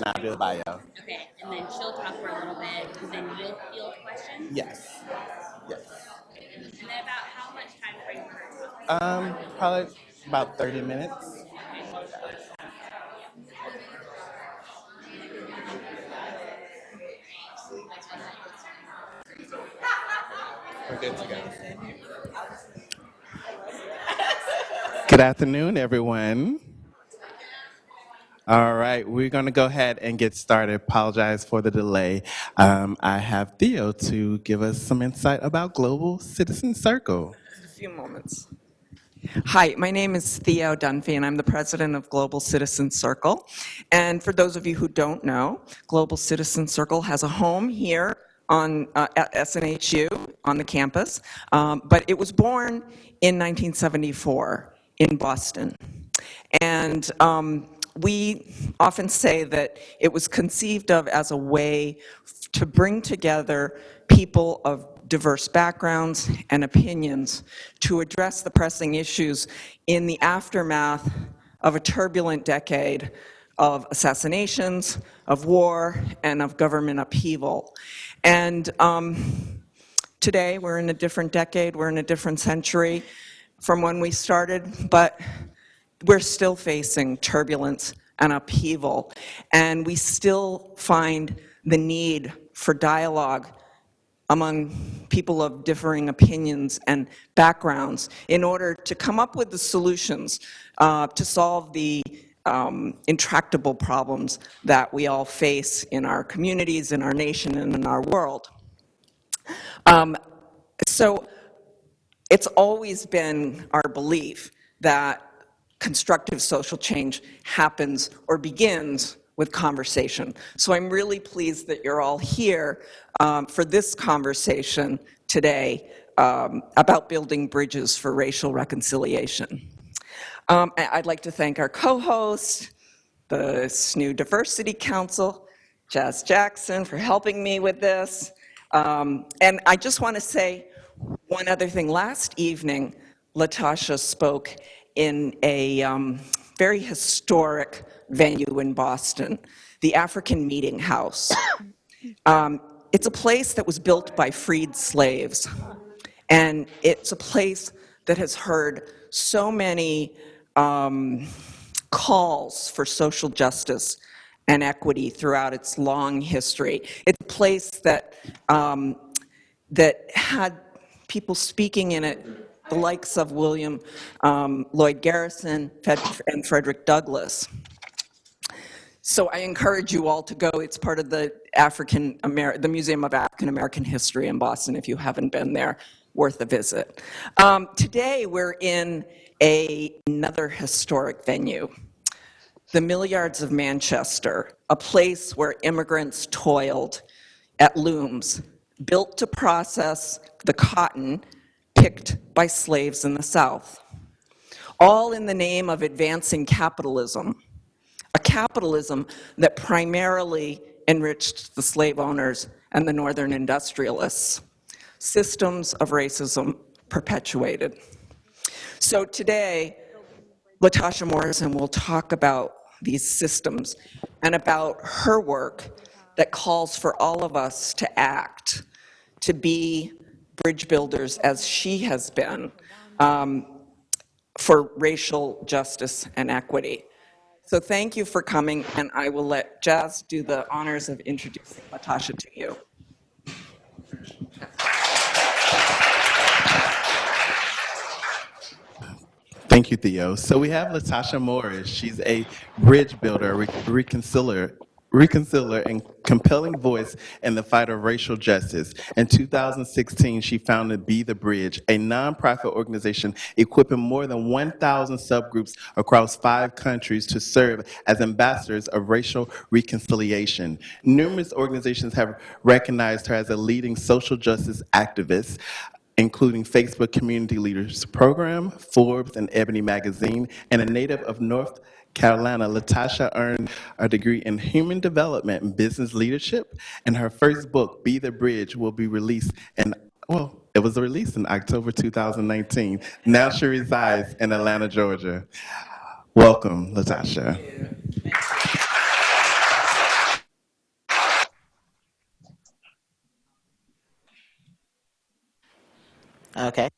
and I'll do the bio. Okay, and then she'll talk for a little bit, and then you'll field questions? Yes. Yes. And then about how much time frame for her talk? Probably about 30 minutes. We're good to go. Good afternoon, everyone. All right, we're going to go ahead and get started. Apologize for the delay. I have Theo to give us some insight about Global Citizen Circle. A few moments. Hi, my name is Theo Dunphy, and I'm the president of Global Citizen Circle. And for those of you who don't know, Global Citizen Circle has a home here at SNHU on the campus, but it was born in 1974 in Boston. And we often say that it was conceived of as a way to bring together people of diverse backgrounds and opinions to address the pressing issues in the aftermath of a turbulent decade of assassinations, of war, and of government upheaval. And today, we're in a different decade, we're in a different century from when we started, but we're still facing turbulence and upheaval, and we still find the need for dialogue among people of differing opinions and backgrounds in order to come up with the solutions to solve the intractable problems that we all face in our communities, in our nation, and in our world. So it's always been our belief that constructive social change happens or begins with conversation. So I'm really pleased that you're all here for this conversation today about building bridges for racial reconciliation. I'd like to thank our co-host, the SNU Diversity Council, Jazz Jackson, for helping me with this. And I just want to say one other thing. Last evening, Latasha spoke in a very historic venue in Boston, the African Meeting House. It's a place that was built by freed slaves, and it's a place that has heard so many calls for social justice and equity throughout its long history. It's a place that that had people speaking in it, the likes of William Lloyd Garrison and Frederick Douglass. So I encourage you all to go. It's part of the the Museum of African American History in Boston. If you haven't been there, worth a visit. Today we're in another historic venue, the Mill Yards of Manchester, a place where immigrants toiled at looms, built to process the cotton picked by slaves in the South, all in the name of advancing capitalism, a capitalism that primarily enriched the slave owners and the northern industrialists. Systems of racism perpetuated. So today, Latasha Morrison will talk about these systems and about her work that calls for all of us to act, to be bridge builders as she has been for racial justice and equity. So thank you for coming, and I will let Jazz do the honors of introducing Latasha to you. Thank you, Theo. So we have Latasha Morris. She's a bridge builder, reconcilier, and compelling voice in the fight of racial justice. In 2016, she founded Be the Bridge, a nonprofit organization equipping more than 1,000 subgroups across 5 countries to serve as ambassadors of racial reconciliation. Numerous organizations have recognized her as a leading social justice activist, including Facebook Community Leaders Program, Forbes, and Ebony Magazine, and a native of North Carolina. Latasha earned a degree in Human Development and Business Leadership, and her first book, Be the Bridge, will be released it was released in October 2019. Now she resides in Atlanta, Georgia. Welcome, Latasha. Okay.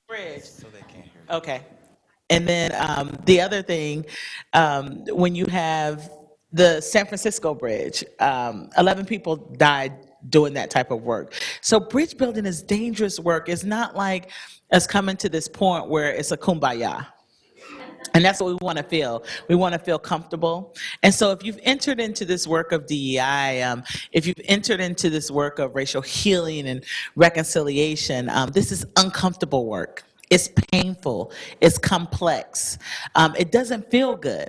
Bridge. So they can't hear you. Okay. And then the other thing, when you have the San Francisco Bridge, 11 people died doing that type of work. So bridge building is dangerous work. It's not like us coming to this point where it's a kumbaya. And that's what we want to feel. We want to feel comfortable. And so if you've entered into this work of DEI, if you've entered into this work of racial healing and reconciliation, this is uncomfortable work. It's painful. It's complex. It doesn't feel good.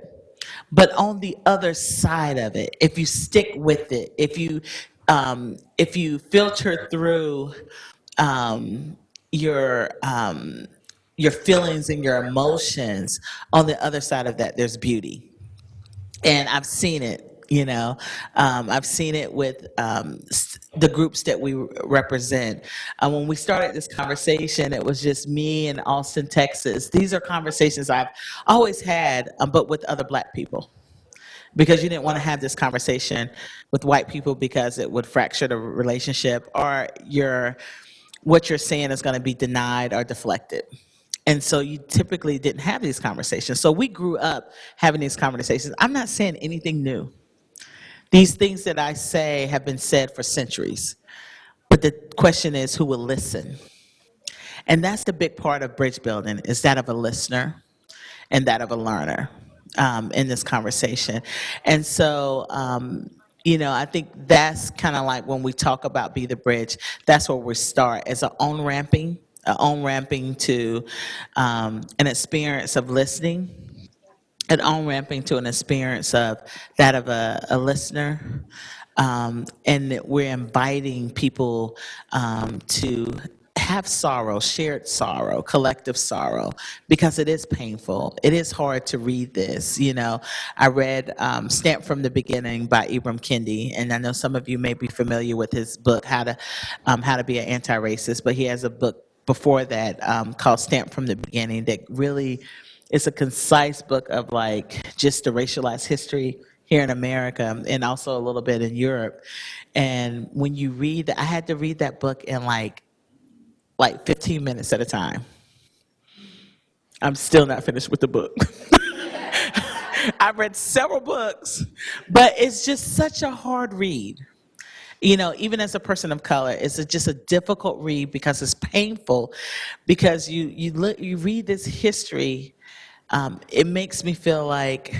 But on the other side of it, if you stick with it, if you filter through um, your your feelings and your emotions, on the other side of that, there's beauty. And I've seen it, I've seen it with the groups that we represent. When we started this conversation, it was just me in Austin, Texas. These are conversations I've always had, but with other Black people, because you didn't want to have this conversation with white people because it would fracture the relationship, or what you're saying is going to be denied or deflected. And so you typically didn't have these conversations. So we grew up having these conversations. I'm not saying anything new. These things that I say have been said for centuries. But the question is, who will listen? And that's the big part of bridge building, is that of a listener and that of a learner in this conversation. And so, I think that's kind of like when we talk about Be the Bridge, that's where we start, as a on-ramping to an experience of listening, an on-ramping to an experience of that of a listener. And that we're inviting people to have sorrow, shared sorrow, collective sorrow, because it is painful. It is hard to read this. I read Stamped from the Beginning by Ibram Kendi, and I know some of you may be familiar with his book, How to Be an Anti-Racist, but he has a book before that called Stamped from the Beginning that really is a concise book of like just the racialized history here in America and also a little bit in Europe. And when you read that, I had to read that book in like 15 minutes at a time. I'm still not finished with the book. I've read several books, but it's just such a hard read. You know, even as a person of color, it's just a difficult read because it's painful. Because you read this history, it makes me feel like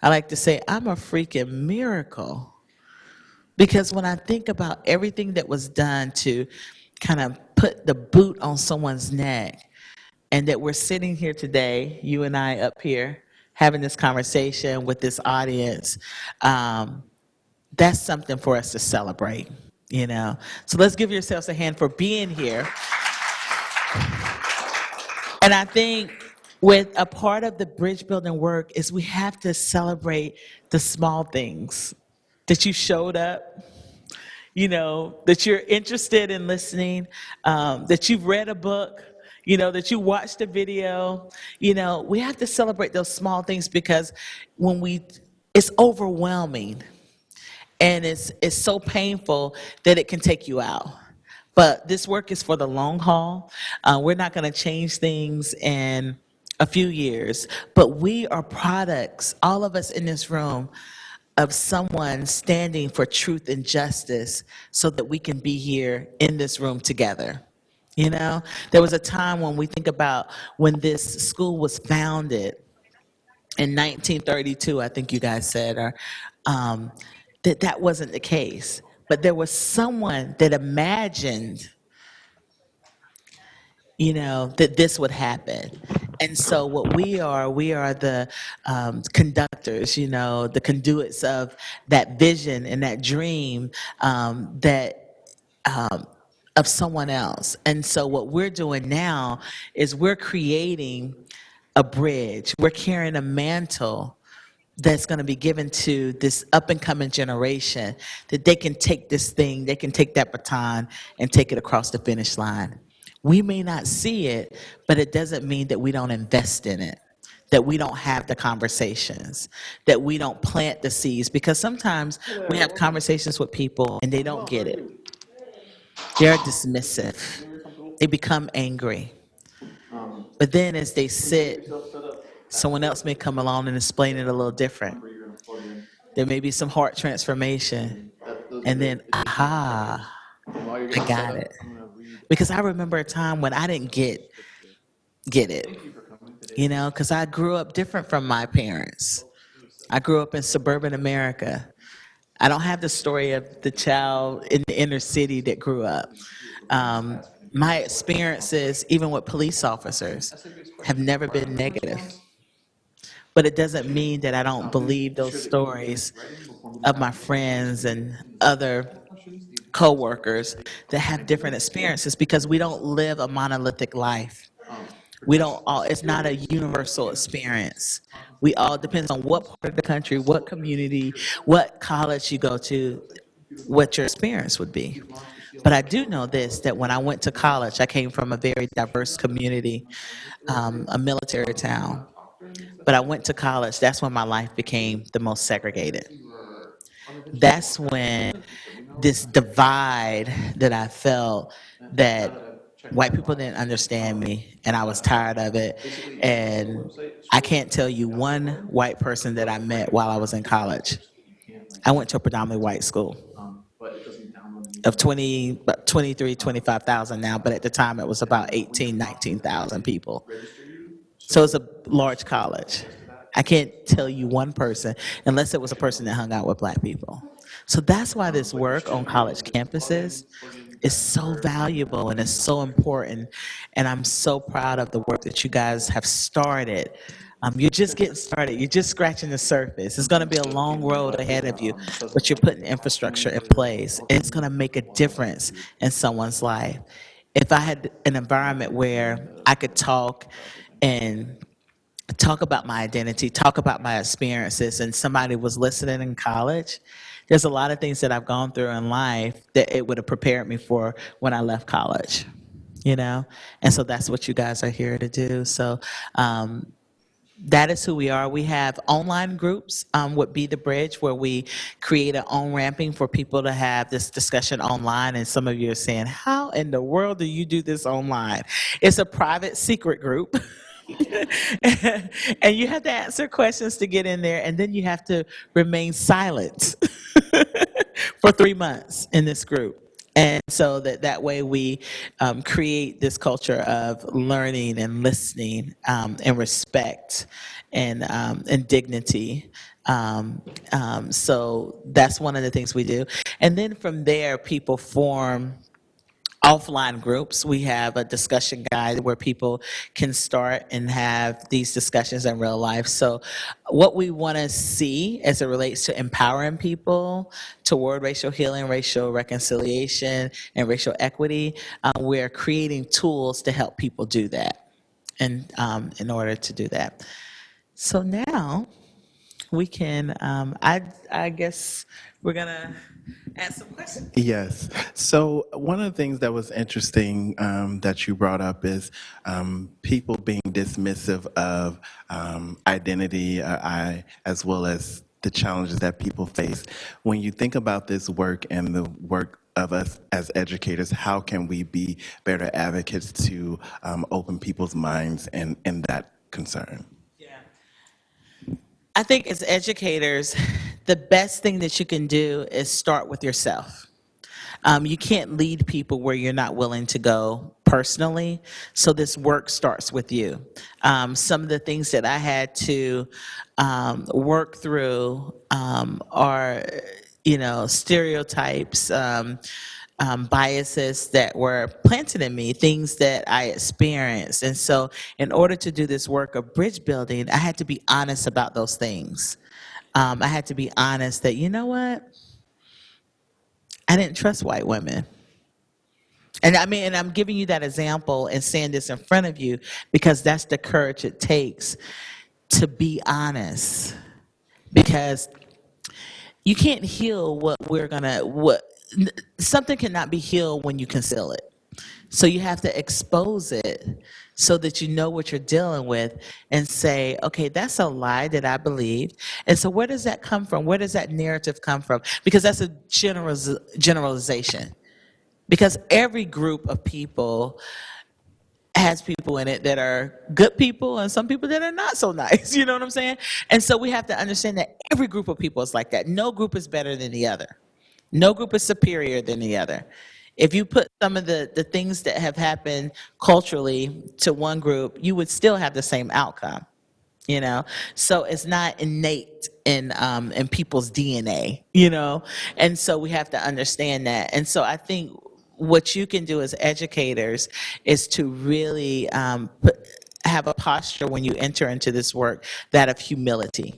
I like to say I'm a freaking miracle. Because when I think about everything that was done to kind of put the boot on someone's neck, and that we're sitting here today, you and I up here, having this conversation with this audience, um, that's something for us to celebrate, you know? So let's give yourselves a hand for being here. And I think with a part of the bridge building work is we have to celebrate the small things, that you showed up, you know, that you're interested in listening, that you've read a book, you know, that you watched a video. You know, we have to celebrate those small things because it's overwhelming and it's so painful that it can take you out. But this work is for the long haul. We're not going to change things in a few years, but we are products, all of us in this room, of someone standing for truth and justice so that we can be here in this room together. You know, there was a time when we think about when this school was founded in 1932, I think you guys said, or that wasn't the case. But there was someone that imagined, you know, that this would happen. And so what we are the conductors, you know, the conduits of that vision and that dream of someone else. And so what we're doing now is we're creating a bridge. We're carrying a mantle that's going to be given to this up and coming generation, that they can take this thing, they can take that baton and take it across the finish line. We may not see it, but it doesn't mean that we don't invest in it, that we don't have the conversations, that we don't plant the seeds, because sometimes we have conversations with people and they don't get it. They're dismissive. They become angry. But then as they sit, someone else may come along and explain it a little different. There may be some heart transformation. And then, aha, I got it. Because I remember a time when I didn't get it. You know, because I grew up different from my parents. I grew up in suburban America. I don't have the story of the child in the inner city that grew up. Um, my experiences, even with police officers, have never been negative. But it doesn't mean that I don't believe those stories of my friends and other coworkers that have different experiences, because we don't live a monolithic life. We don't all, it's not a universal experience. We all, depends on what part of the country, what community, what college you go to, what your experience would be. But I do know this, that when I went to college, I came from a very diverse community, a military town. But I went to college, that's when my life became the most segregated. That's when this divide that I felt, that white people didn't understand me and I was tired of it. And I can't tell you one white person that I met while I was in college. I went to a predominantly white school of 20, about 23, 25,000 now, but at the time it was about 18, 19,000 people. So it's a large college. I can't tell you one person unless it was a person that hung out with black people. So that's why this work on college campuses is so valuable and it's so important. And I'm so proud of the work that you guys have started. You're just getting started. You're just scratching the surface. It's going to be a long road ahead of you, but you're putting infrastructure in place. And it's going to make a difference in someone's life. If I had an environment where I could talk and talk about my identity, talk about my experiences, and somebody was listening in college, there's a lot of things that I've gone through in life that it would have prepared me for when I left college, you know? And so that's what you guys are here to do. So that is who we are. We have online groups with Be the Bridge, where we create an on-ramping for people to have this discussion online. And some of you are saying, how in the world do you do this online? It's a private secret group. And you have to answer questions to get in there, and then you have to remain silent for 3 months in this group. And so that way we create this culture of learning and listening and respect and dignity. So that's one of the things we do. And then from there, people form offline groups. We have a discussion guide where people can start and have these discussions in real life. So what we want to see as it relates to empowering people toward racial healing, racial reconciliation, and racial equity, we're creating tools to help people do that and in order to do that. So now we can, I guess we're gonna ask some questions. Yes. So one of the things that was interesting that you brought up is people being dismissive of identity, as well as the challenges that people face. When you think about this work and the work of us as educators, how can we be better advocates to open people's minds and that concern? I think as educators, the best thing that you can do is start with yourself. You can't lead people where you're not willing to go personally. So this work starts with you. Some of the things that I had to work through are, stereotypes, biases that were planted in me, things that I experienced. And so in order to do this work of bridge building, I had to be honest about those things. I had to be honest that, you know what? I didn't trust white women. And I mean, and I'm giving you that example and saying this in front of you because that's the courage it takes to be honest. Because you can't heal something cannot be healed when you conceal it. So you have to expose it so that you know what you're dealing with and say, okay, that's a lie that I believed. And so where does that come from? Where does that narrative come from? Because that's a generalization. Because every group of people has people in it that are good people and some people that are not so nice. You know what I'm saying? And so we have to understand that every group of people is like that. No group is better than the other. No group is superior than the other. If you put some of the things that have happened culturally to one group, you would still have the same outcome. So it's not innate in people's DNA. And so we have to understand that. And so I think what you can do as educators is to really have a posture when you enter into this work, that of humility,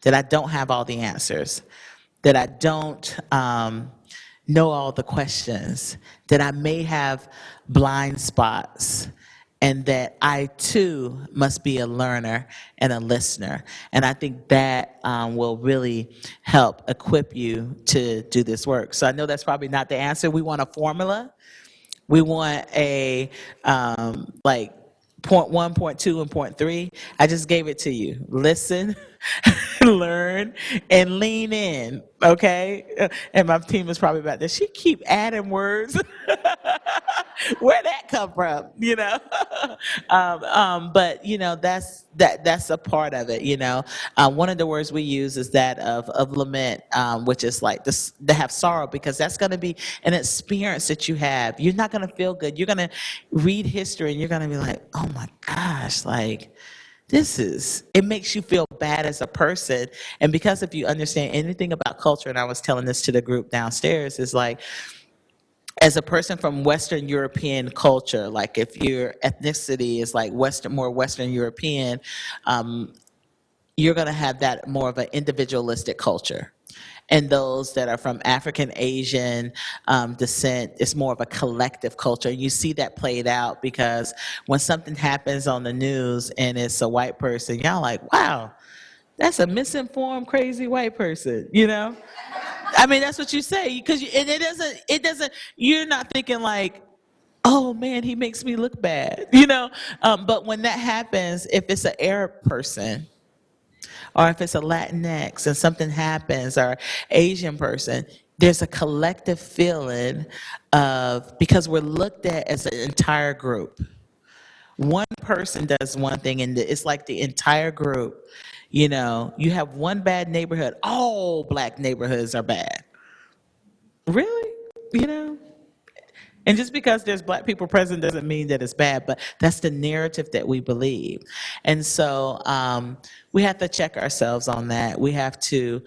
that I don't have all the answers, that I don't know all the questions, that I may have blind spots, and that I too must be a learner and a listener. And I think that will really help equip you to do this work. So I know that's probably not the answer. We want a formula. We want a like point one, point two, and point three. I just gave it to you. Listen, learn, and lean in. Okay, and my team is probably about this. She keep adding words. Where'd that come from? But that's a part of it. One of the words we use is that of lament, which is like this, to have sorrow, because that's going to be an experience that you have. You're not going to feel good. You're going to read history and you're going to be like, oh my gosh, like, it makes you feel bad as a person. And because if you understand anything about culture, and I was telling this to the group downstairs, is like, as a person from Western European culture, like if your ethnicity is like more Western European, you're going to have that more of an individualistic culture. And those that are from African Asian descent, it's more of a collective culture. You see that played out because when something happens on the news and it's a white person, y'all like, wow, that's a misinformed, crazy white person, I mean, that's what you say, because it doesn't, you're not thinking like, oh man, he makes me look bad, but when that happens, if it's an Arab person, or if it's a Latinx and something happens, or Asian person, there's a collective feeling of, because we're looked at as an entire group, One person does one thing, and it's like the entire group. You have one bad neighborhood, all black neighborhoods are bad. Really? You know? And just because there's black people present doesn't mean that it's bad, but that's the narrative that we believe. And so we have to check ourselves on that. We have to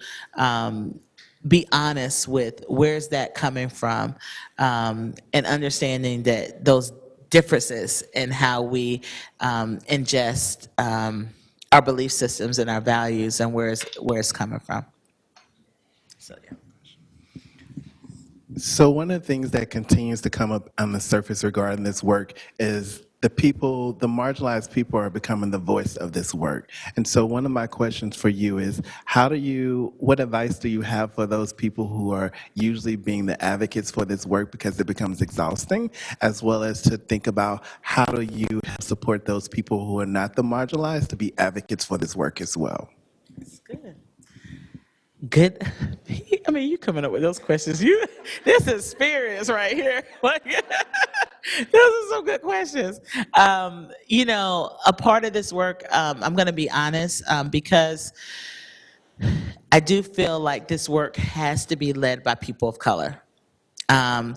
be honest with where's that coming from, and understanding that those differences in how we ingest our belief systems and our values and where it's coming from. So yeah. So one of the things that continues to come up on the surface regarding this work is the marginalized people are becoming the voice of this work. And so one of my questions for you is, what advice do you have for those people who are usually being the advocates for this work because it becomes exhausting, as well as to think about how do you support those people who are not the marginalized to be advocates for this work as well? That's good. Good. I mean, you coming up with those questions. This experience right here. Like, those are some good questions. A part of this work, I'm going to be honest, because I do feel like this work has to be led by people of color. Um,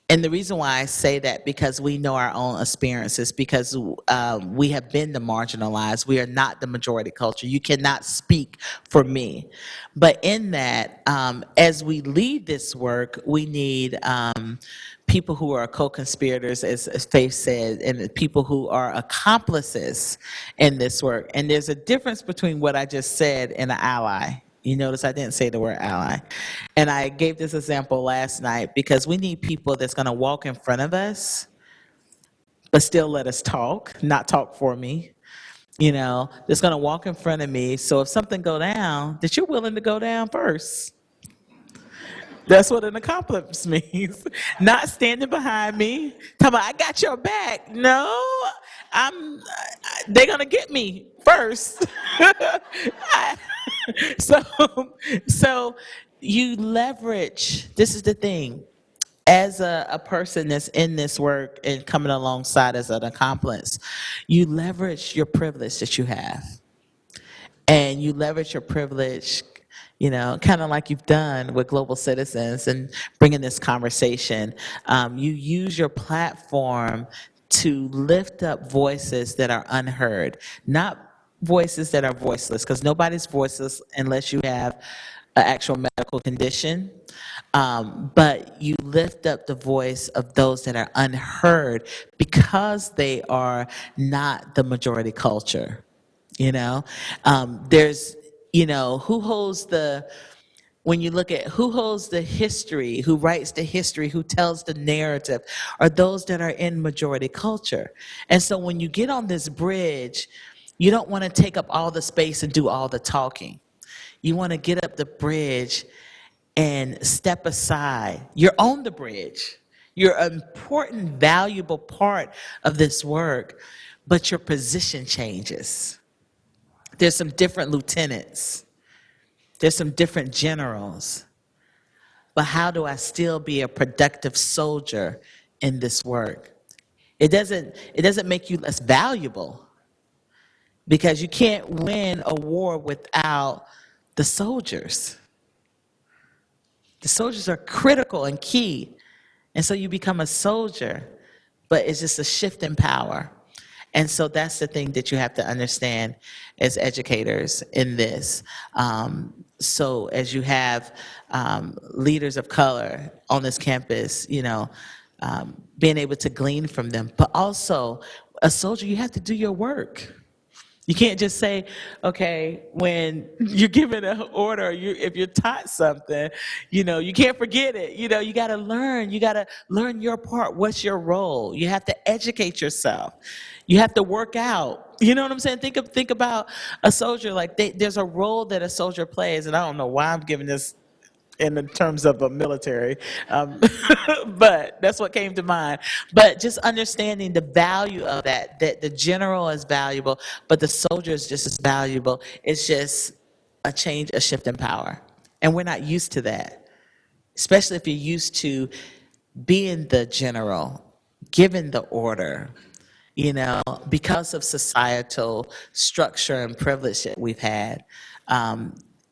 and the reason why I say that, because we know our own experiences, because we have been the marginalized. We are not the majority culture. You cannot speak for me. But in that, as we lead this work, we need people who are co-conspirators, as Faith said, and people who are accomplices in this work. And there's a difference between what I just said and an ally. You notice I didn't say the word ally. And I gave this example last night because we need people that's going to walk in front of us, but still let us talk, not talk for me. That's going to walk in front of me. So if something go down, that you're willing to go down first. That's what an accomplice means. Not standing behind me, talking about, I got your back. No, they're gonna get me first. I- so, so you leverage. This is the thing. As a person that's in this work and coming alongside as an accomplice, you leverage your privilege that you have, and you leverage your privilege, kind of like you've done with Global Citizens and bringing this conversation. You use your platform to lift up voices that are unheard, not voices that are voiceless, because nobody's voiceless unless you have an actual medical condition. But you lift up the voice of those that are unheard because they are not the majority culture. There's, who holds the, when you look at who holds the history, who writes the history, who tells the narrative, are those that are in majority culture. And so when you get on this bridge, you don't want to take up all the space and do all the talking. You want to get up the bridge and step aside. You're on the bridge. You're an important, valuable part of this work, but your position changes. There's some different lieutenants. There's some different generals. But how do I still be a productive soldier in this work? It doesn't make you less valuable, because you can't win a war without the soldiers. The soldiers are critical and key. And so you become a soldier, but it's just a shift in power. And so that's the thing that you have to understand as educators in this. So as you have leaders of color on this campus, being able to glean from them, but also a soldier, you have to do your work. You can't just say, okay, when you're given an order, if you're taught something, you can't forget it. You got to learn. You got to learn your part. What's your role? You have to educate yourself. You have to work out. You know what I'm saying? Think about a soldier. Like there's a role that a soldier plays, and I don't know why I'm giving this in the terms of a military, but that's what came to mind. But just understanding the value of that the general is valuable, but the soldier is just as valuable. It's just a shift in power. And we're not used to that, especially if you're used to being the general, giving the order, you know, because of societal structure and privilege that we've had,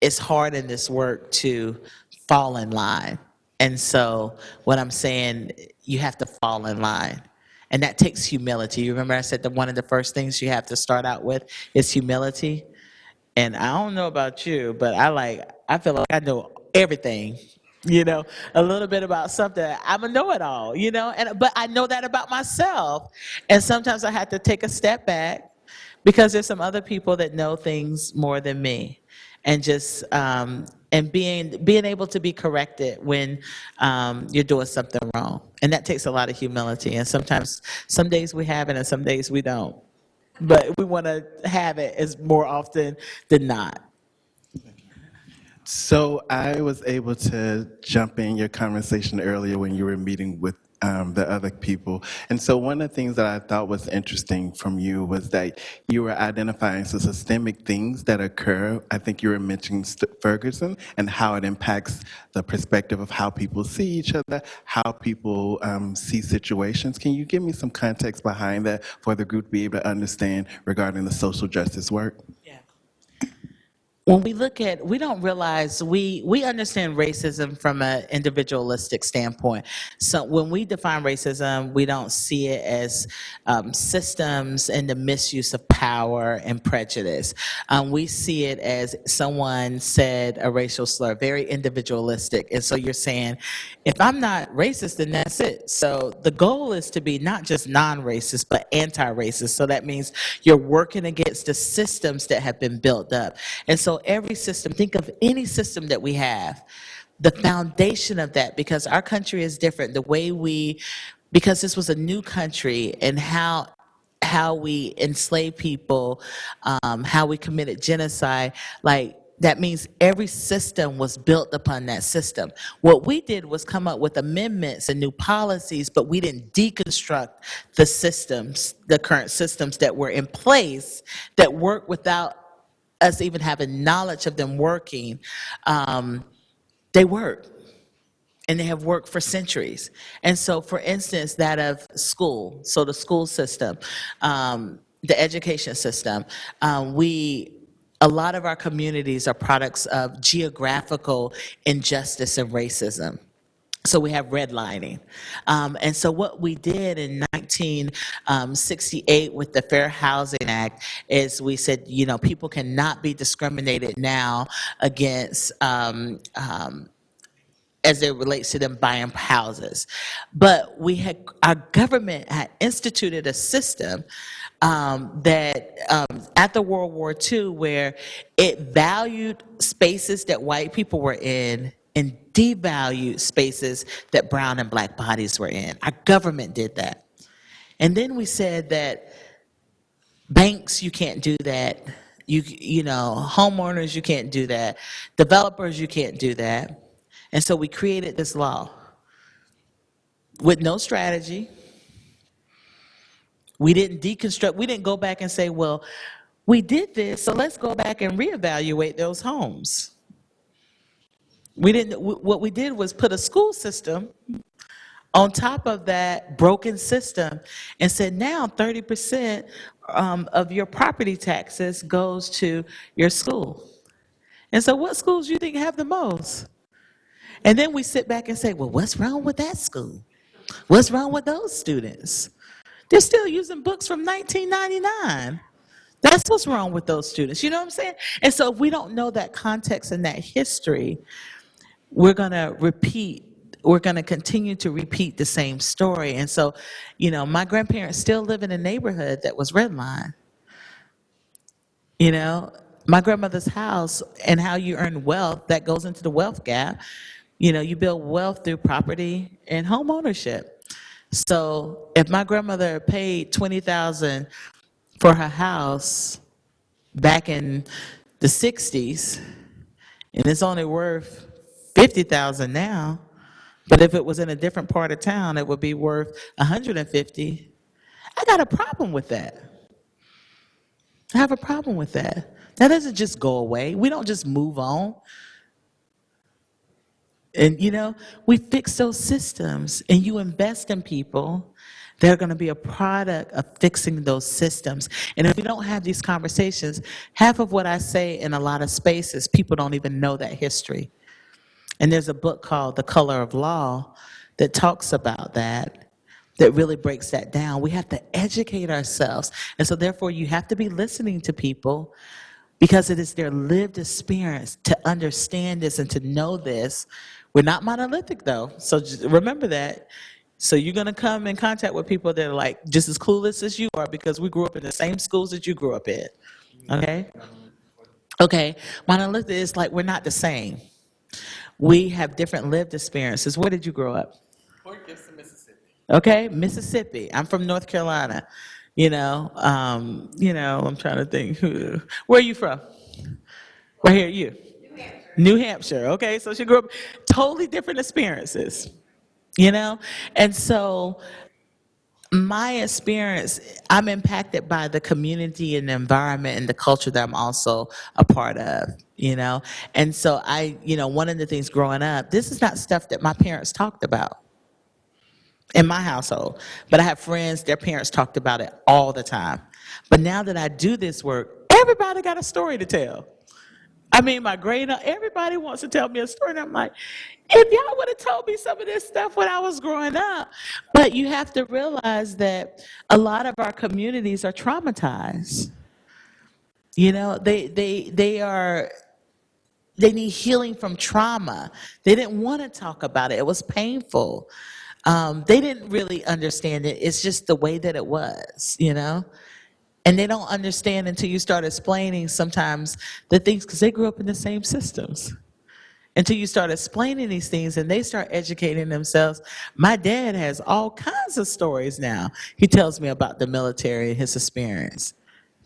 it's hard in this work to fall in line. And so what I'm saying, you have to fall in line. And that takes humility. You remember I said that one of the first things you have to start out with is humility. And I don't know about you, but I feel like I know everything, you know, a little bit about something. I'm a know-it-all, you know, but I know that about myself. And sometimes I have to take a step back because there's some other people that know things more than me. And just and being able to be corrected when you're doing something wrong. And that takes a lot of humility. And sometimes some days we have it and some days we don't. But we want to have it as more often than not. So I was able to jump in your conversation earlier when you were meeting with the other people. And so one of the things that I thought was interesting from you was that you were identifying some systemic things that occur. I think you were mentioning Ferguson and how it impacts the perspective of how people see each other, how people see situations. Can you give me some context behind that for the group to be able to understand regarding the social justice work? When we look at, we don't realize, we understand racism from an individualistic standpoint. So when we define racism, we don't see it as systems and the misuse of power and prejudice. We see it as someone said a racial slur, very individualistic. And so you're saying, if I'm not racist, then that's it. So the goal is to be not just non-racist, but anti-racist. So that means you're working against the systems that have been built up. And so every system, think of any system that we have, the foundation of that, because our country is different, the way because this was a new country, and how we enslaved people, how we committed genocide, like that means every system was built upon that system. What we did was come up with amendments and new policies, but we didn't deconstruct the systems, the current systems that were in place that work without us even having knowledge of them working. They work. And they have worked for centuries. And so, for instance, that of school, so the school system, the education system, a lot of our communities are products of geographical injustice and racism. So we have redlining. And so what we did in 1968 with the Fair Housing Act is we said, you know, people cannot be discriminated now against as it relates to them buying houses. But our government had instituted a system that after World War II, where it valued spaces that white people were in and devalued spaces that brown and black bodies were in. Our government did that. And then we said that banks, you can't do that. You know, homeowners, you can't do that. Developers, you can't do that. And so we created this law with no strategy. We didn't deconstruct, we didn't go back and say, well, we did this, so let's go back and reevaluate those homes. What we did was put a school system on top of that broken system and said now 30% of your property taxes goes to your school. And so what schools do you think have the most? And then we sit back and say, well, what's wrong with that school? What's wrong with those students? They're still using books from 1999. That's what's wrong with those students. You know what I'm saying? And so if we don't know that context and that history, we're going to continue to repeat the same story. And so, you know, my grandparents still live in a neighborhood that was redlined. You know, my grandmother's house, and how you earn wealth, that goes into the wealth gap. You know, you build wealth through property and home ownership. So if my grandmother paid $20,000 for her house back in the 60s, and it's only worth $50,000 now, but if it was in a different part of town, it would be worth $150,000. I got a problem with that. I have a problem with that. That doesn't just go away. We don't just move on. And, you know, we fix those systems, and you invest in people They're going to be a product of fixing those systems. And if we don't have these conversations, half of what I say in a lot of spaces, people don't even know that history. And there's a book called The Color of Law that talks about that, that really breaks that down. We have to educate ourselves. And so therefore you have to be listening to people because it is their lived experience to understand this and to know this. We're not monolithic though, so just remember that. So you're gonna come in contact with people that are like just as clueless as you are because we grew up in the same schools that you grew up in, okay? Okay, monolithic is like we're not the same. We have different lived experiences. Where did you grow up? Point Gibson, Mississippi. Okay, Mississippi. I'm from North Carolina. I'm trying to think. Where are you from? Right here, you. New Hampshire. Okay, so she grew up totally different experiences. You know, and so my experience, I'm impacted by the community and the environment and the culture that I'm also a part of, And so one of the things growing up, this is not stuff that my parents talked about in my household, but I have friends, their parents talked about it all the time. But now that I do this work, everybody got a story to tell. I mean, my everybody wants to tell me a story. And I'm like, if y'all would have told me some of this stuff when I was growing up. But you have to realize that a lot of our communities are traumatized. They need healing from trauma. They didn't want to talk about it. It was painful. They didn't really understand it. It's just the way that it was, And they don't understand until you start explaining sometimes the things, because they grew up in the same systems. Until you start explaining these things and they start educating themselves. My dad has all kinds of stories now. He tells me about the military and his experience.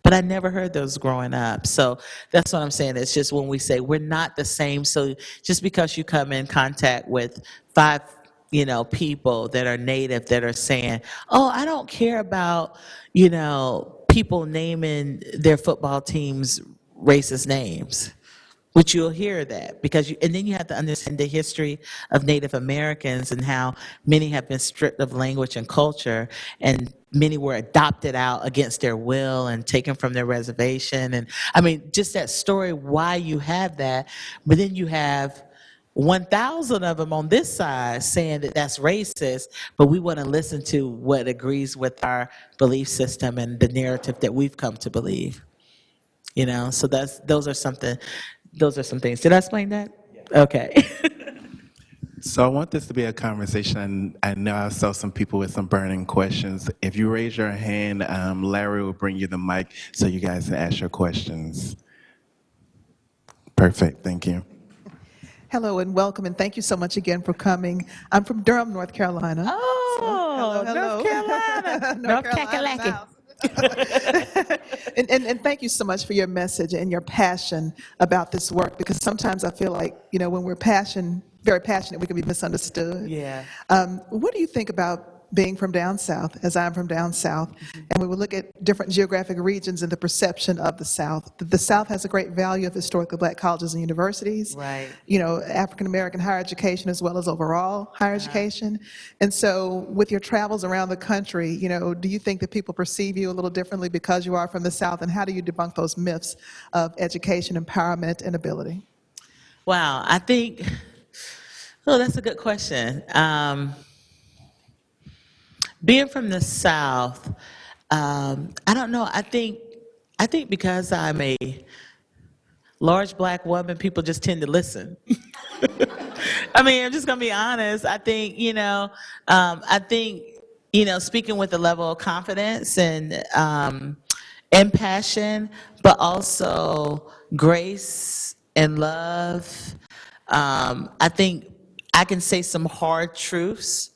But I never heard those growing up. So that's what I'm saying. It's just when we say we're not the same. So just because you come in contact with 5 people that are native that are saying, oh, I don't care about, people naming their football teams racist names. Which you'll hear that and then you have to understand the history of Native Americans and how many have been stripped of language and culture, and many were adopted out against their will and taken from their reservation. And I mean, just that story, why you have that, but then you have 1,000 of them on this side saying that that's racist, but we want to listen to what agrees with our belief system and the narrative that we've come to believe. So those are some things. Did I explain that? Yeah. Okay. So I want this to be a conversation, and I know I saw some people with some burning questions. If you raise your hand, Larry will bring you the mic so you guys can ask your questions. Perfect, thank you. Hello and welcome, and thank you so much again for coming. I'm from Durham, North Carolina. Oh, hello. North Carolina. North Carolina. And thank you so much for your message and your passion about this work, because sometimes I feel like, when we're very passionate, we can be misunderstood. Yeah. What do you think about being from down south, as I'm from down south, and when we look at different geographic regions and the perception of the South has a great value of historically Black colleges and universities, right? African American higher education as well as overall higher education. And so with your travels around the country, do you think that people perceive you a little differently because you are from the South, and how do you debunk those myths of education, empowerment, and ability? Wow, that's a good question. Being from the South, I don't know. I think because I'm a large Black woman, people just tend to listen. I mean, I'm just gonna be honest. I think, speaking with a level of confidence and passion, but also grace and love. I think I can say some hard truths,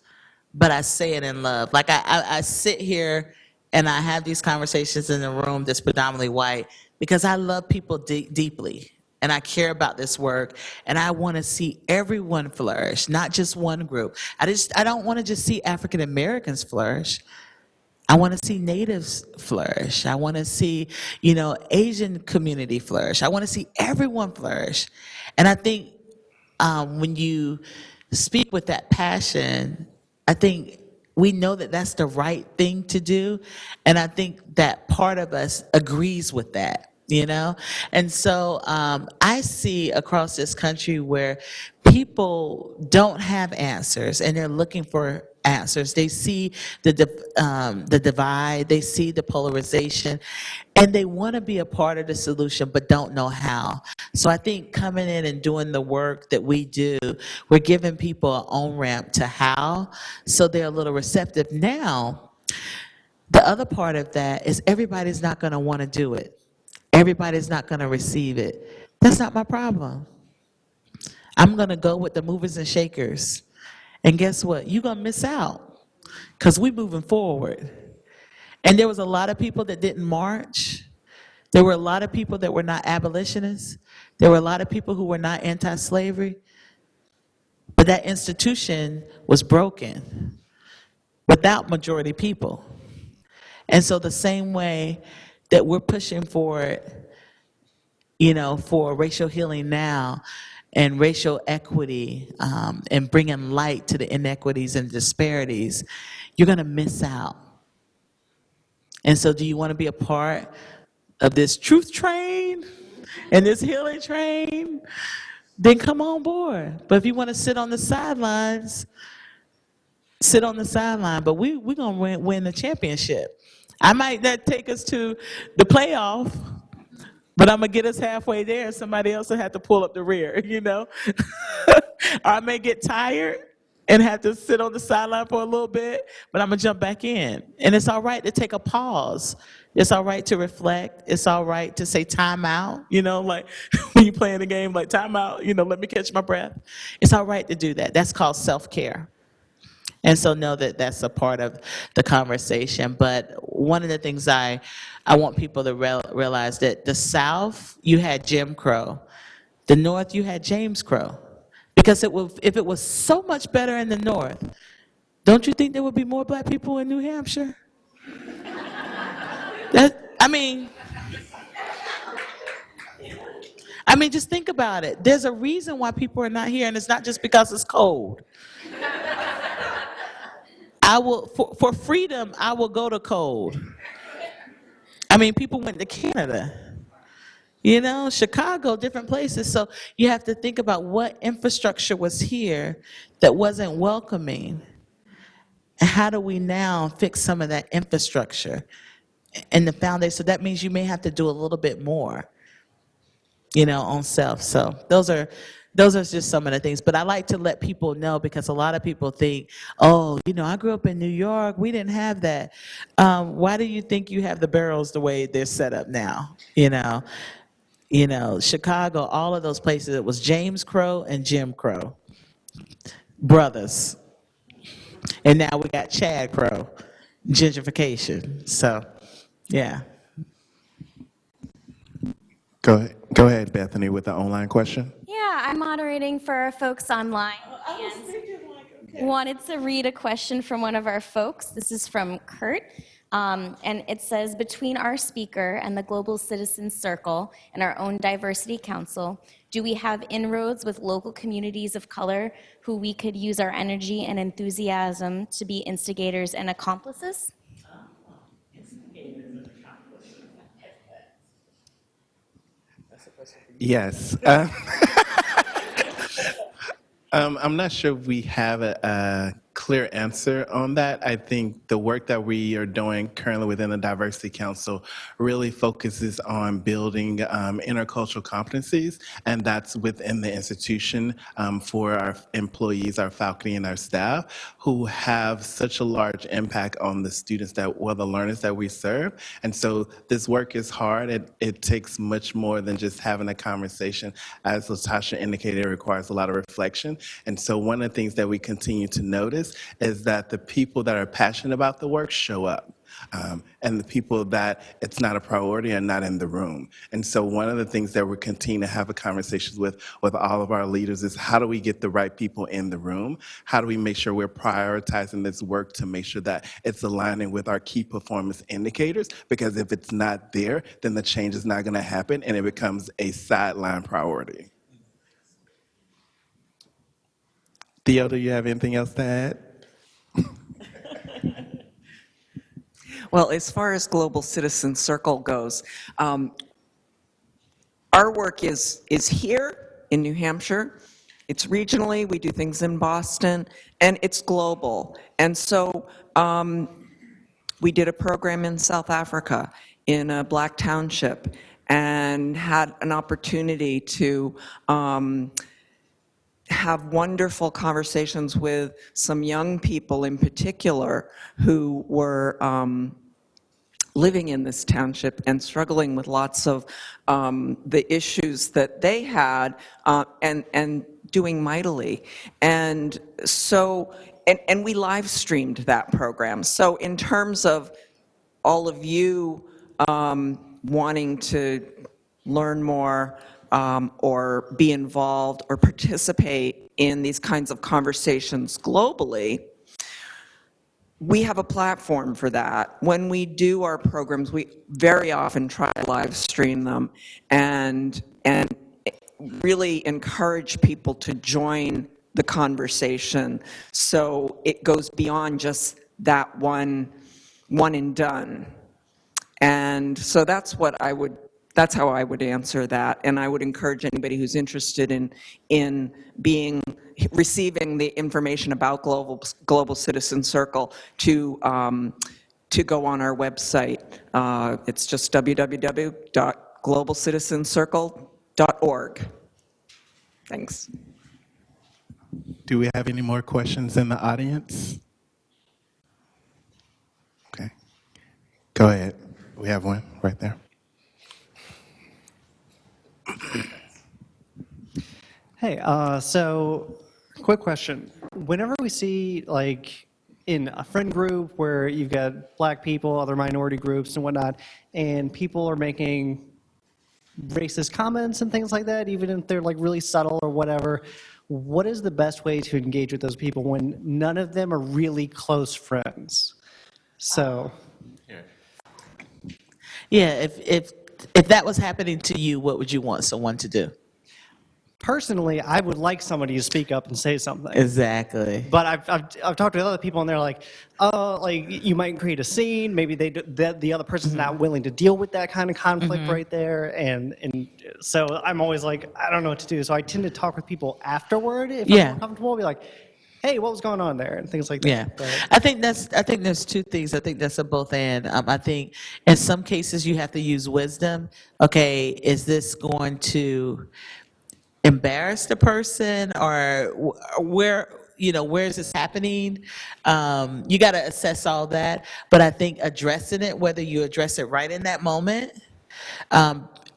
but I say it in love. Like I sit here and I have these conversations in a room that's predominantly white because I love people deeply and I care about this work and I want to see everyone flourish, not just one group. I don't want to just see African Americans flourish. I want to see natives flourish. I want to see, Asian community flourish. I want to see everyone flourish. And I think when you speak with that passion, I think we know that that's the right thing to do. And I think that part of us agrees with that, you know? And so I see across this country where people don't have answers and they're looking for answers. They see the divide, they see the polarization, and they want to be a part of the solution but don't know how. So I think coming in and doing the work that we do, we're giving people an on-ramp to how, so they're a little receptive. Now, the other part of that is everybody's not going to want to do it. Everybody's not going to receive it. That's not my problem. I'm going to go with the movers and shakers. And guess what? You're going to miss out because we're moving forward. And there was a lot of people that didn't march. There were a lot of people that were not abolitionists. There were a lot of people who were not anti-slavery. But that institution was broken without majority people. And so the same way that we're pushing for it, you know, for racial healing now and racial equity, and bringing light to the inequities and disparities, you're going to miss out. And so do you want to be a part of this truth train and this healing train? Then come on board. But if you want to sit on the sidelines, sit on the sideline. But we're going to win the championship. I might not take us to the playoff, but I'm going to get us halfway there. Somebody else will have to pull up the rear, you know? Or I may get tired and have to sit on the sideline for a little bit, but I'm going to jump back in. And it's all right to take a pause. It's all right to reflect. It's all right to say time out, you know, like when you're playing the game, like time out, you know, let me catch my breath. It's all right to do that. That's called self-care. And so know that that's a part of the conversation. But one of the things I want people to realize that the South, you had Jim Crow. The North, you had James Crow. Because if it was so much better in the North, don't you think there would be more black people in New Hampshire? I mean, just think about it. There's a reason why people are not here, and it's not just because it's cold. For freedom, I will go to cold. I mean, people went to Canada, you know, Chicago, different places. So you have to think about what infrastructure was here that wasn't welcoming. And how do we now fix some of that infrastructure and the foundation? So that means you may have to do a little bit more, you know, on self. So those are just some of the things. But I like to let people know, because a lot of people think, oh, you know, I grew up in New York. We didn't have that. Why do you think you have the barrels the way they're set up now? You know, Chicago, all of those places, it was James Crow and Jim Crow, brothers. And now we got Chad Crow, gentrification. So, yeah. Go ahead, Bethany, with the online question. Yeah, I'm moderating for our folks online. And wanted to read a question from one of our folks. This is from Kurt. And it says, between our speaker and the Global Citizens Circle and our own Diversity Council, do we have inroads with local communities of color who we could use our energy and enthusiasm to be instigators and accomplices? Yes. I'm not sure we have a clear answer on that. I think the work that we are doing currently within the Diversity Council really focuses on building intercultural competencies, and that's within the institution for our employees, our faculty, and our staff who have such a large impact on the students the learners that we serve. And so this work is hard. It takes much more than just having a conversation. As Latasha indicated, it requires a lot of reflection. And so one of the things that we continue to notice is that the people that are passionate about the work show up. And the people that it's not a priority are not in the room. And so one of the things that we're continuing to have a conversations with all of our leaders is, how do we get the right people in the room? How do we make sure we're prioritizing this work to make sure that it's aligning with our key performance indicators? Because if it's not there, then the change is not going to happen, and it becomes a sideline priority. Theo, do you have anything else to add? Well, as far as Global Citizen Circle goes, our work is here in New Hampshire. It's regionally, we do things in Boston, and it's global. And so we did a program in South Africa in a black township and had an opportunity to have wonderful conversations with some young people in particular who were living in this township and struggling with lots of the issues that they had and doing mightily. And so, and we live streamed that program. So in terms of all of you wanting to learn more or be involved or participate in these kinds of conversations globally, we have a platform for that. When we do our programs, we very often try to live stream them and really encourage people to join the conversation so it goes beyond just that one and done. And so that's how I would answer that. And I would encourage anybody who's interested in receiving the information about Global Citizen Circle to go on our website. It's just www.globalcitizencircle.org. Thanks. Do we have any more questions in the audience? Okay. Go ahead. We have one right there. Hey, so quick question. Whenever we see, like, in a friend group where you've got black people, other minority groups and whatnot, and people are making racist comments and things like that, even if they're like really subtle or whatever, what is the best way to engage with those people when none of them are really close friends? So, Yeah, if that was happening to you, what would you want someone to do? personally, I would like somebody to speak up and say something. Exactly. But I've talked to other people, and they're like, oh, like, you might create a scene. Maybe the other person's not willing to deal with that kind of conflict right there. And so I'm always like, I don't know what to do. So I tend to talk with people afterward if I'm more comfortable. I'll be like, hey, what was going on there? And things like that. Yeah, But I think there's two things. I think that's a both and. I think in some cases you have to use wisdom. Okay, is this going to embarrass the person, or where is this happening? You got to assess all that. But I think addressing it, whether you address it right in that moment.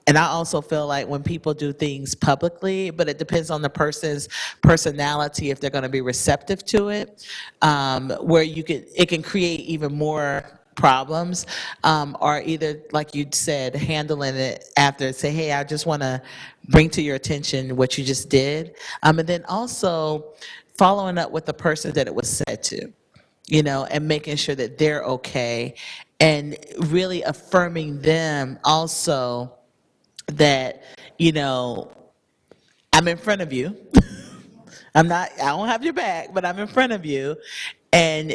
And I also feel like when people do things publicly, but it depends on the person's personality if they're going to be receptive to it, where it can create even more problems, or either, like you said, handling it after, say, hey, I just want to bring to your attention what you just did, and then also following up with the person that it was said to, and making sure that they're okay, and really affirming them also that, I'm in front of you. I don't have your back, but I'm in front of you. And,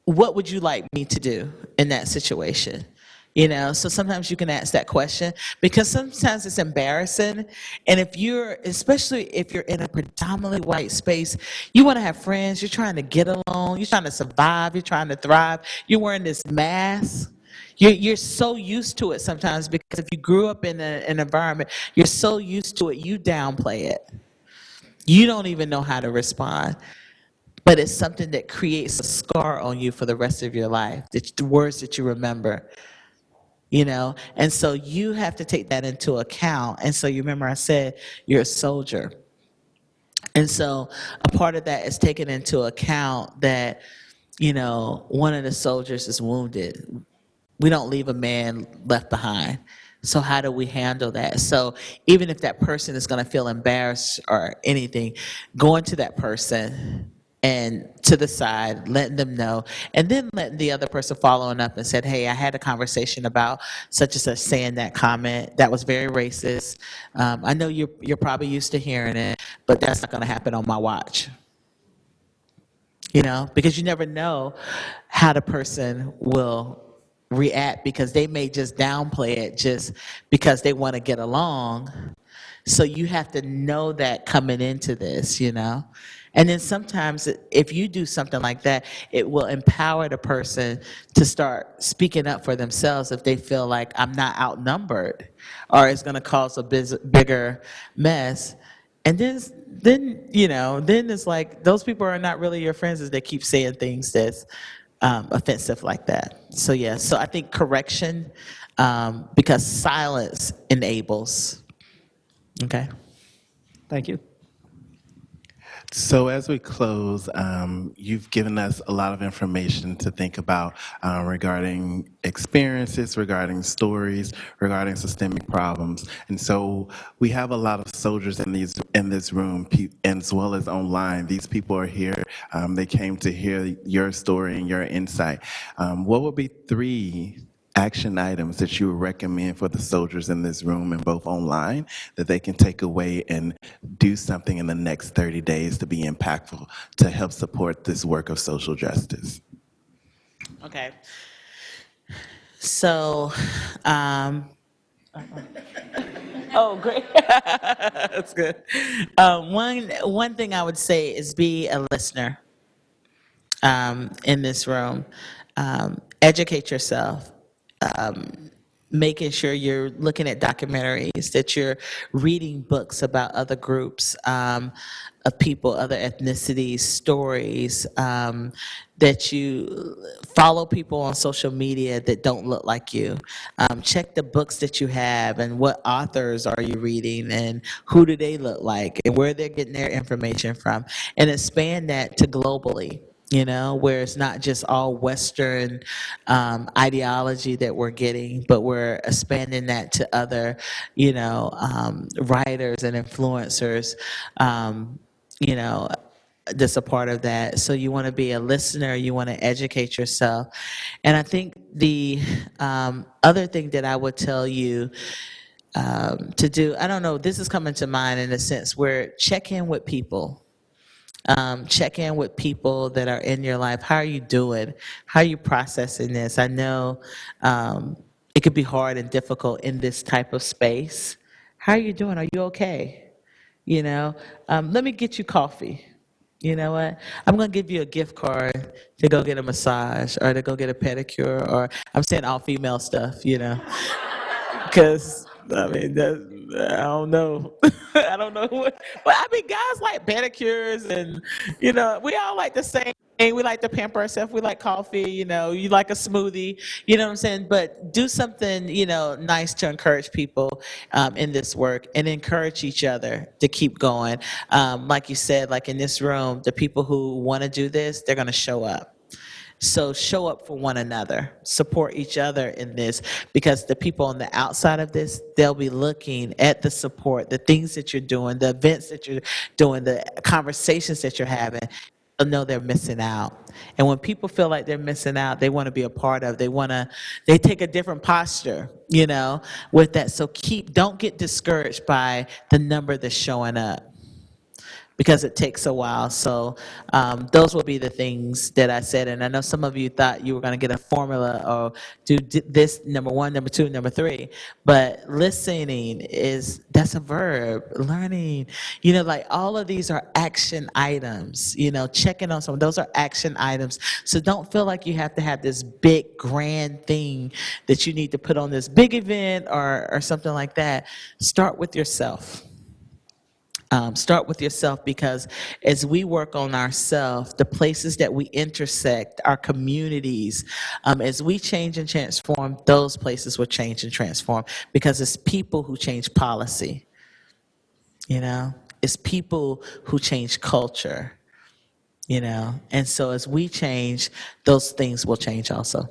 what would you like me to do in that situation? So sometimes you can ask that question because sometimes it's embarrassing. And especially if you're in a predominantly white space, you want to have friends, you're trying to get along, you're trying to survive, you're trying to thrive, you're wearing this mask. You're so used to it sometimes because if you grew up in an environment, you're so used to it, you downplay it. You don't even know how to respond. But it's something that creates a scar on you for the rest of your life, the words that you remember. And so you have to take that into account. And so you remember I said you're a soldier. And so a part of that is taking into account that, one of the soldiers is wounded. We don't leave a man left behind. So how do we handle that? So even if that person is going to feel embarrassed or anything, going to that person and to the side, letting them know, and then letting the other person following up and said, hey, I had a conversation about such and such saying that comment. That was very racist. I know you're probably used to hearing it, but that's not going to happen on my watch. because you never know how the person will react, because they may just downplay it just because they want to get along. So you have to know that coming into this. And then sometimes if you do something like that, it will empower the person to start speaking up for themselves if they feel like I'm not outnumbered or it's going to cause a bigger mess. And then it's like those people are not really your friends as they keep saying things that's offensive like that. So yeah, so I think correction, because silence enables. Okay. Thank you. So as we close, you've given us a lot of information to think about regarding experiences, regarding stories, regarding systemic problems. And so we have a lot of soldiers in this room, as well as online. These people are here. They came to hear your story and your insight. What would be 3 action items that you would recommend for the soldiers in this room and both online that they can take away and do something in the next 30 days to be impactful to help support this work of social justice? Okay. So, oh, great. That's good. One thing I would say is be a listener in this room. Educate yourself. Making sure you're looking at documentaries, that you're reading books about other groups of people, other ethnicities, stories, that you follow people on social media that don't look like you. Check the books that you have and what authors are you reading and who do they look like and where they're getting their information from, and expand that to globally. Where it's not just all Western ideology that we're getting, but we're expanding that to other, writers and influencers, you know, that's a part of that. So you want to be a listener, you want to educate yourself. And I think the other thing that I would tell you to do, I don't know, this is coming to mind in a sense where check in with people. Check in with people that are in your life. How are you doing? How are you processing this? I know it could be hard and difficult in this type of space. How are you doing? Are you okay? Let me get you coffee. You know what? I'm going to give you a gift card to go get a massage or to go get a pedicure, or I'm saying all female stuff. Because, I mean, I don't know. I don't know what. But I mean, guys like pedicures and, we all like the same thing. We like to pamper ourselves. We like coffee, you like a smoothie, you know what I'm saying? But do something, nice to encourage people in this work and encourage each other to keep going. Like you said, like in this room, the people who want to do this, they're going to show up. So show up for one another, support each other in this, because the people on the outside of this, they'll be looking at the support, the things that you're doing, the events that you're doing, the conversations that you're having. They'll know they're missing out. And when people feel like they're missing out, they want to be a part of, they take a different posture, with that. So don't get discouraged by the number that's showing up, because it takes a while. So those will be the things that I said. And I know some of you thought you were going to get a formula or do this, number 1, number 2, number 3. But listening that's a verb. Learning, like all of these are action items. Checking on someone, those are action items. So don't feel like you have to have this big grand thing that you need to put on this big event or something like that. Start with yourself. Start with yourself, because as we work on ourselves, the places that we intersect, our communities, as we change and transform, those places will change and transform, because it's people who change policy. It's people who change culture. And so as we change, those things will change also.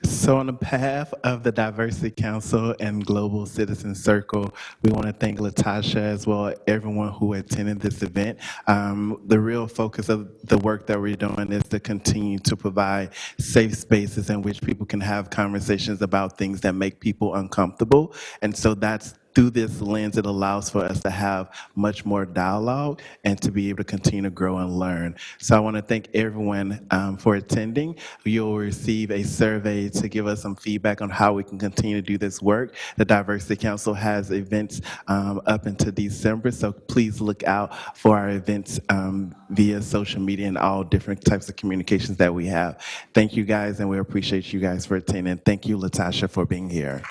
So on behalf of the Diversity Council and Global Citizen Circle, we want to thank Latasha as well as everyone who attended this event. The real focus of the work that we're doing is to continue to provide safe spaces in which people can have conversations about things that make people uncomfortable. And so that's through this lens, it allows for us to have much more dialogue and to be able to continue to grow and learn. So I want to thank everyone for attending. You'll receive a survey to give us some feedback on how we can continue to do this work. The Diversity Council has events up into December, so please look out for our events via social media and all different types of communications that we have. Thank you guys, and we appreciate you guys for attending. Thank you, Latasha, for being here.